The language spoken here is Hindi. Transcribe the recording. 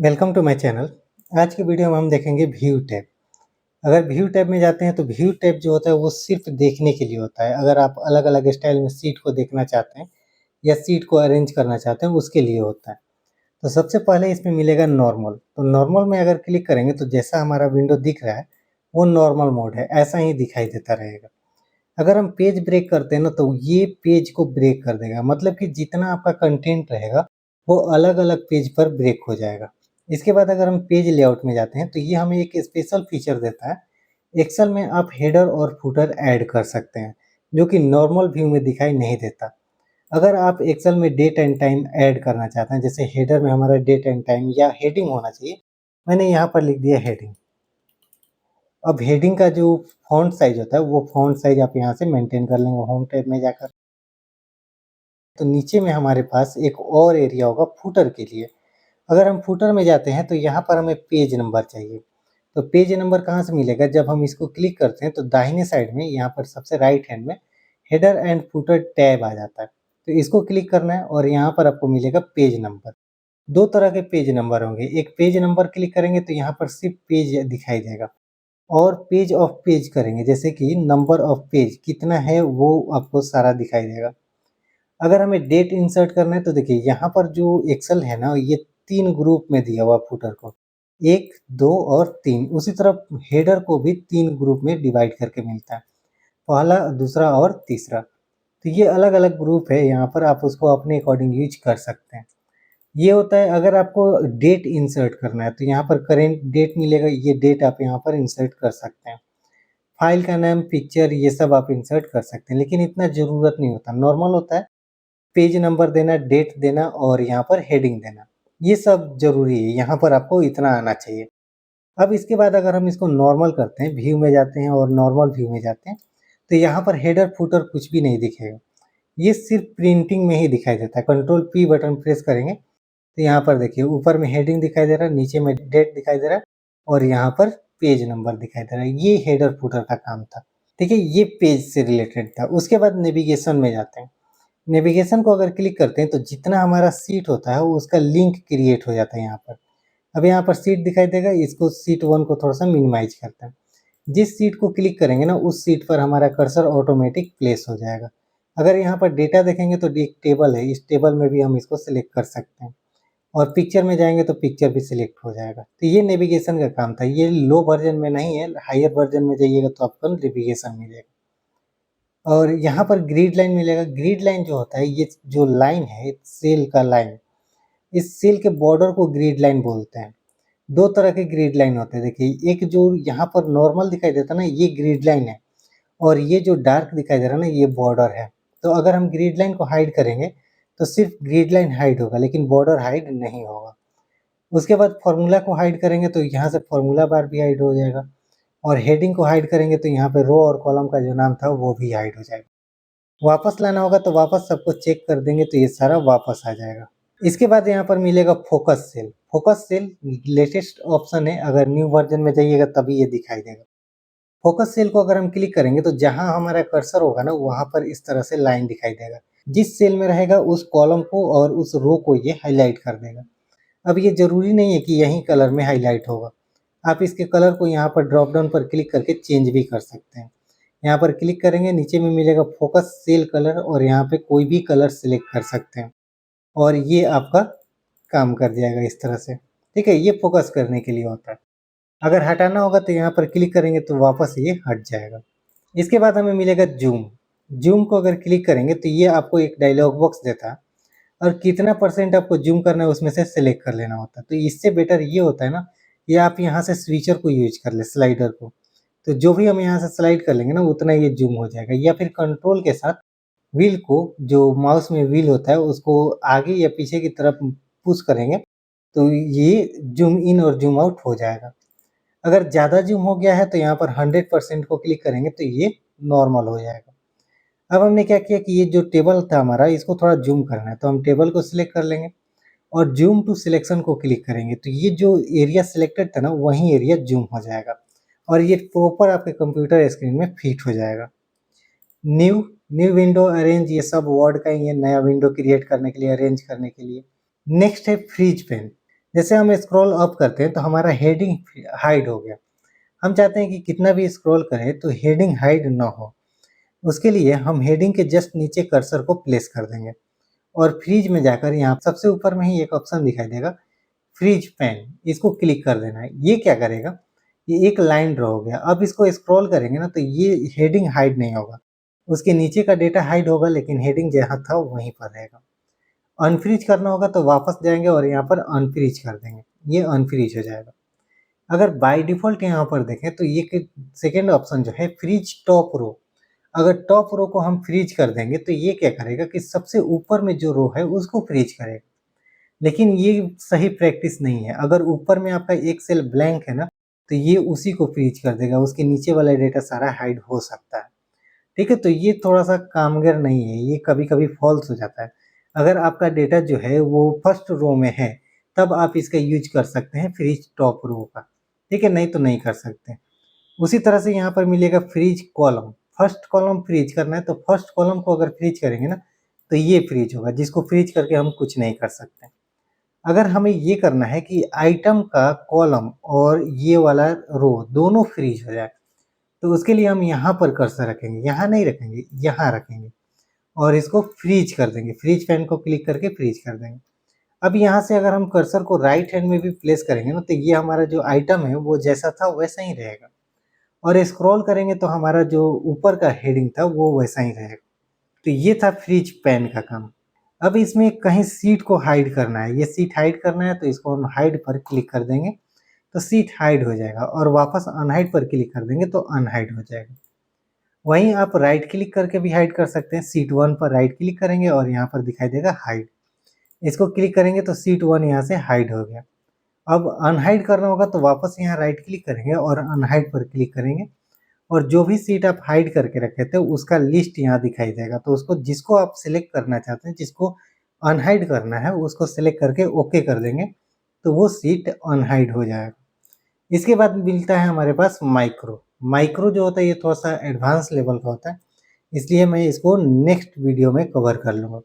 Welcome to my channel. आज की वीडियो में हम देखेंगे व्यू टैब। अगर व्यू टैब में जाते हैं तो व्यू टैब जो होता है वो सिर्फ देखने के लिए होता है। अगर आप अलग-अलग स्टाइल में सीट को देखना चाहते हैं या सीट को अरेंज करना चाहते हैं उसके लिए होता है। तो सबसे पहले इसमें मिलेगा नॉर्मल। तो नॉर्मल में अगर क्लिक करेंगे तो जैसा हमारा विंडो दिख रहा है वो नॉर्मल मोड है, ऐसा ही दिखाई देता रहेगा। अगर हम पेज ब्रेक करते हैं ना तो ये पेज को ब्रेक कर देगा, मतलब कि जितना आपका कंटेंट रहेगा वो अलग-अलग पेज पर ब्रेक हो जाएगा। इसके बाद अगर हम पेज लेआउट में जाते हैं तो ये हमें एक स्पेशल फीचर देता है। एक्सेल में आप हेडर और फुटर ऐड कर सकते हैं, जो कि नॉर्मल व्यू में दिखाई नहीं देता। अगर आप एक्सेल में डेट एंड टाइम ऐड करना चाहते हैं, जैसे हेडर में हमारा डेट एंड टाइम या हेडिंग होना चाहिए, मैंने यहाँ पर लिख दिया हेडिंग। अब हेडिंग का जो फ़ॉन्ट साइज़ होता है वो फ़ॉन्ट साइज़ आप यहाँ से मेंटेन कर लेंगे होम टैब में जाकर। तो नीचे में हमारे पास एक और एरिया होगा फुटर के लिए। अगर हम फुटर में जाते हैं तो यहाँ पर हमें पेज नंबर चाहिए। तो पेज नंबर कहाँ से मिलेगा? जब हम इसको क्लिक करते हैं तो दाहिने साइड में यहाँ पर सबसे राइट हैंड में हेडर एंड फुटर टैब आ जाता है। तो इसको क्लिक करना है और यहाँ पर आपको मिलेगा पेज नंबर। 2 तरह के पेज नंबर होंगे। एक पेज नंबर क्लिक करेंगे तो यहाँ पर सिर्फ पेज दिखाई देगा, और पेज ऑफ पेज करेंगे जैसे कि नंबर ऑफ पेज कितना है वो आपको सारा दिखाई देगा। अगर हमें डेट इंसर्ट करना है तो देखिए यहाँ पर जो एक्सेल है ना ये 3 ग्रुप में दिया हुआ फुटर को, 1, 2 और 3। उसी तरह हेडर को भी 3 ग्रुप में डिवाइड करके मिलता है, पहला, दूसरा और तीसरा। तो ये अलग-अलग ग्रुप है, यहाँ पर आप उसको अपने अकॉर्डिंग यूज़ कर सकते हैं। ये होता है अगर आपको डेट इंसर्ट करना है तो यहाँ पर करेंट डेट मिलेगा, ये डेट आप यहाँ पर इंसर्ट कर सकते हैं। फाइल का नाम, पिक्चर ये सब आप इंसर्ट कर सकते हैं, लेकिन इतना ज़रूरत नहीं होता। नॉर्मल होता है पेज नंबर देना, डेट देना और यहाँ पर हेडिंग देना, ये सब ज़रूरी है, यहाँ पर आपको इतना आना चाहिए। अब इसके बाद अगर हम इसको नॉर्मल करते हैं, व्यू में जाते हैं और नॉर्मल व्यू में जाते हैं, तो यहाँ पर हेडर फुटर कुछ भी नहीं दिखेगा। ये सिर्फ प्रिंटिंग में ही दिखाई देता है। कंट्रोल पी बटन प्रेस करेंगे तो यहाँ पर देखिए ऊपर में हेडिंग दिखाई दे रहा है, नीचे में डेट दिखाई दे रहा है और यहाँ पर पेज नंबर दिखाई दे रहा है। ये हेडर फुटर का काम था। ठीक है, ये पेज से रिलेटेड था। उसके बाद नेविगेशन में जाते हैं। नेविगेशन को अगर क्लिक करते हैं तो जितना हमारा सीट होता है उसका लिंक क्रिएट हो जाता है यहाँ पर। अब यहाँ पर सीट दिखाई देगा, इसको सीट 1 को थोड़ा सा मिनिमाइज करते हैं। जिस सीट को क्लिक करेंगे ना उस सीट पर हमारा कर्सर ऑटोमेटिक प्लेस हो जाएगा। अगर यहाँ पर डेटा देखेंगे तो एक टेबल है, इस टेबल में भी हम इसको सिलेक्ट कर सकते हैं, और पिक्चर में जाएंगे तो पिक्चर भी सिलेक्ट हो जाएगा। तो ये नेविगेशन का काम था। ये लो वर्जन में नहीं है, हायर वर्जन में जाइएगा तो आपको नेविगेशन मिलेगा। और यहाँ पर ग्रिड लाइन मिलेगा। ग्रिड लाइन जो होता है, ये जो लाइन है सेल का लाइन, इस सेल के बॉर्डर को ग्रिड लाइन बोलते हैं। 2 तरह के ग्रिड लाइन होते हैं देखिए, एक जो यहाँ पर नॉर्मल दिखाई देता है ना ये ग्रिड लाइन है, और ये जो डार्क दिखाई दे रहा है ना ये बॉर्डर है। तो अगर हम ग्रिड लाइन को हाइड करेंगे तो सिर्फ ग्रिड लाइन हाइड होगा, लेकिन बॉर्डर हाइड नहीं होगा। उसके बाद फॉर्मूला को हाइड करेंगे तो यहाँ से फॉर्मूला बार भी हाइड हो जाएगा, और हेडिंग को हाइड करेंगे तो यहाँ पे रो और कॉलम का जो नाम था वो भी हाइड हो जाएगा। वापस लाना होगा तो वापस सबको चेक कर देंगे तो ये सारा वापस आ जाएगा। इसके बाद यहाँ पर मिलेगा focus cell. Focus cell latest option है, अगर न्यू वर्जन में जाइएगा तभी ये दिखाई देगा। फोकस सेल को अगर हम क्लिक करेंगे तो जहाँ हमारा कर्सर होगा ना वहाँ पर इस तरह से लाइन दिखाई देगा। जिस सेल में रहेगा उस कॉलम को और उस रो को ये हाईलाइट कर देगा। अब ये ज़रूरी नहीं है कि यही कलर में हाईलाइट होगा। आप इसके कलर को यहाँ पर ड्रॉप डाउन पर क्लिक करके चेंज भी कर सकते हैं। यहाँ पर क्लिक करेंगे, नीचे में मिलेगा फोकस सेल कलर, और यहाँ पे कोई भी कलर सिलेक्ट कर सकते हैं और ये आपका काम कर जाएगा इस तरह से। ठीक है, ये फोकस करने के लिए होता है। अगर हटाना होगा तो यहाँ पर क्लिक करेंगे तो वापस ये हट जाएगा। इसके बाद हमें मिलेगा जूम। जूम को अगर क्लिक करेंगे तो ये आपको एक डायलॉग बॉक्स देता है, और कितना परसेंट आपको जूम करना है उसमें से सिलेक्ट कर लेना होता है। तो इससे बेटर ये होता है ना कि आप यहाँ से स्विचर को यूज कर ले, स्लाइडर को। तो जो भी हम यहाँ से स्लाइड कर लेंगे ना उतना ये जूम हो जाएगा, या फिर कंट्रोल के साथ व्हील को, जो माउस में व्हील होता है उसको आगे या पीछे की तरफ पुश करेंगे तो ये जूम इन और जूम आउट हो जाएगा। अगर ज़्यादा जूम हो गया है तो यहाँ पर 100% को क्लिक करेंगे तो ये नॉर्मल हो जाएगा। अब हमने क्या किया कि ये जो टेबल था हमारा इसको थोड़ा जूम करना है, तो हम टेबल को सिलेक्ट कर लेंगे और जूम टू सिलेक्शन को क्लिक करेंगे तो ये जो एरिया सिलेक्टेड था ना वही एरिया जूम हो जाएगा, और ये प्रॉपर आपके कंप्यूटर स्क्रीन में फिट हो जाएगा। न्यू न्यू विंडो अरेंज, ये सब वर्ड का ही है, नया विंडो क्रिएट करने के लिए, अरेंज करने के लिए। नेक्स्ट है फ्रीज पेन। जैसे हम स्क्रॉल अप करते हैं तो हमारा हेडिंग हाइड हो गया। हम चाहते हैं कि कितना भी स्क्रॉल करें तो हेडिंग हाइड ना हो। उसके लिए हम हेडिंग के जस्ट नीचे कर्सर को प्लेस कर देंगे और फ्रीज में जाकर यहाँ सबसे ऊपर में ही एक ऑप्शन दिखाई देगा, फ्रीज पैन, इसको क्लिक कर देना है। ये क्या करेगा, ये एक लाइन ड्रॉ हो गया। अब इसको स्क्रॉल करेंगे ना तो ये हेडिंग हाइड नहीं होगा, उसके नीचे का डेटा हाइड होगा लेकिन हेडिंग जहाँ था वहीं पर रहेगा। अनफ्रीज करना होगा तो वापस जाएंगे और यहाँ पर अनफ्रीज कर देंगे, ये अनफ्रीज हो जाएगा। अगर बाय डिफ़ॉल्ट यहाँ पर देखें तो ये सेकंड ऑप्शन जो है फ्रीज टॉप रो, अगर टॉप रो को हम फ्रीज कर देंगे तो ये क्या करेगा कि सबसे ऊपर में जो रो है उसको फ्रीज करेगा। लेकिन ये सही प्रैक्टिस नहीं है। अगर ऊपर में आपका एक सेल ब्लैंक है ना तो ये उसी को फ्रीज कर देगा, उसके नीचे वाला डेटा सारा हाइड हो सकता है। ठीक है, तो ये थोड़ा-सा कामगर नहीं है, ये कभी-कभी फ़ॉल्स हो जाता है। अगर आपका डेटा जो है वो फर्स्ट रो में है, तब आप इसका यूज़ कर सकते हैं फ्रीज़ टॉप रो का, ठीक है? नहीं तो नहीं कर सकते। उसी तरह से यहाँ पर मिलेगा freeze column, first column freeze करना है तो फर्स्ट कॉलम को अगर फ्रीज़ करेंगे ना, तो ये फ्रीज़ होगा, जिसको फ्रीज़ करके हम कुछ नहीं कर सकते। अगर हमें ये करना है कि आइटम का कॉलम और ये वाला रो दोनों फ्रीज़ हो जाए, तो उसके लिए हम यहाँ पर कर्सर रखेंगे, यहाँ नहीं रखेंगे, यहाँ रखेंगे और इसको फ्रीज कर देंगे, फ्रीज फैन को क्लिक करके फ्रीज कर देंगे। अब यहाँ से अगर हम कर्सर को राइट हैंड में भी प्लेस करेंगे ना तो ये हमारा जो आइटम है वो जैसा था वैसा ही रहेगा और स्क्रॉल करेंगे तो हमारा जो ऊपर का हेडिंग था वो वैसा ही रहेगा। तो ये था फ्रीज पैन का काम। अब इसमें कहीं सीट को हाइड करना है, ये सीट हाइड करना है तो इसको हम हाइड पर क्लिक कर देंगे तो सीट हाइड हो जाएगा और वापस अनहाइड पर क्लिक कर देंगे तो अनहाइड हो जाएगा। वहीं आप राइट क्लिक करके भी हाइड कर सकते हैं, सीट 1 पर राइट क्लिक करेंगे और यहाँ पर दिखाई देगा हाइड, इसको क्लिक करेंगे तो सीट 1 यहाँ से हाइड हो गया। अब अनहाइड करना होगा तो वापस यहाँ राइट क्लिक करेंगे और अनहाइड पर क्लिक करेंगे और जो भी सीट आप हाइड करके रखे थे उसका लिस्ट यहाँ दिखाई देगा, तो उसको जिसको आप सिलेक्ट करना चाहते हैं, जिसको अनहाइड करना है उसको सिलेक्ट करके ओके कर देंगे तो वो सीट अनहाइड हो जाएगा। इसके बाद मिलता है हमारे पास माइक्रो। माइक्रो जो होता है ये थोड़ा-सा एडवांस लेवल का होता है, इसलिए मैं इसको नेक्स्ट वीडियो में कवर कर लूँगा।